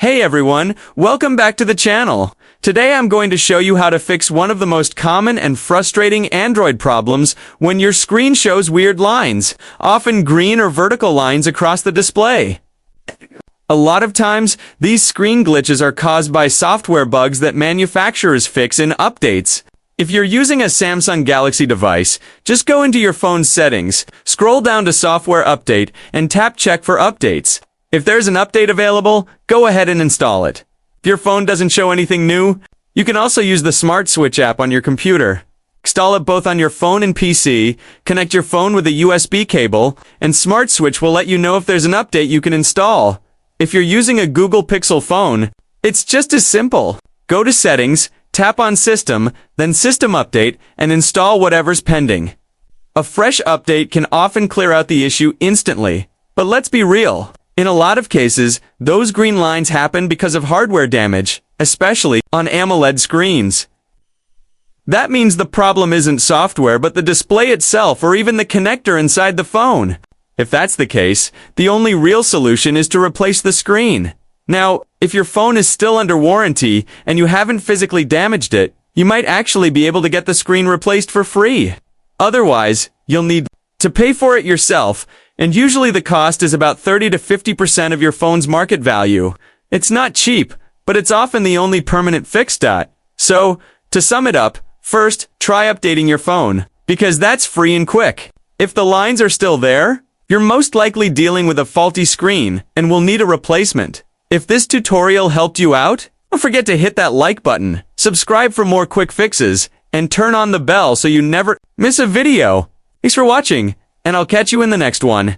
Hey everyone, welcome back to the channel. Today I'm going to show you how to fix one of the most common and frustrating Android problems when your screen shows weird lines, often green or vertical lines across the display. A lot of times, these screen glitches are caused by software bugs that manufacturers fix in updates. If you're using a Samsung Galaxy device, just go into your phone's settings, scroll down to Software Update, and tap Check for updates. If there's an update available, go ahead and install it. If your phone doesn't show anything new, you can also use the Smart Switch app on your computer. Install it both on your phone and PC, connect your phone with a USB cable, and Smart Switch will let you know if there's an update you can install. If you're using a Google Pixel phone, it's just as simple. Go to Settings, tap on System, then System Update, and install whatever's pending. A fresh update can often clear out the issue instantly, but let's be real. In a lot of cases, those green lines happen because of hardware damage, especially on AMOLED screens. That means the problem isn't software but the display itself or even the connector inside the phone. If that's the case, the only real solution is to replace the screen. Now, if your phone is still under warranty and you haven't physically damaged it, you might actually be able to get the screen replaced for free. Otherwise, you'll need to pay for it yourself, and usually the cost is about 30 to 50% of your phone's market value. It's not cheap, but it's often the only permanent fix. So, to sum it up, first, try updating your phone, because that's free and quick. If the lines are still there, you're most likely dealing with a faulty screen and will need a replacement. If this tutorial helped you out, don't forget to hit that like button, subscribe for more quick fixes, and turn on the bell so you never miss a video. Thanks for watching, and I'll catch you in the next one.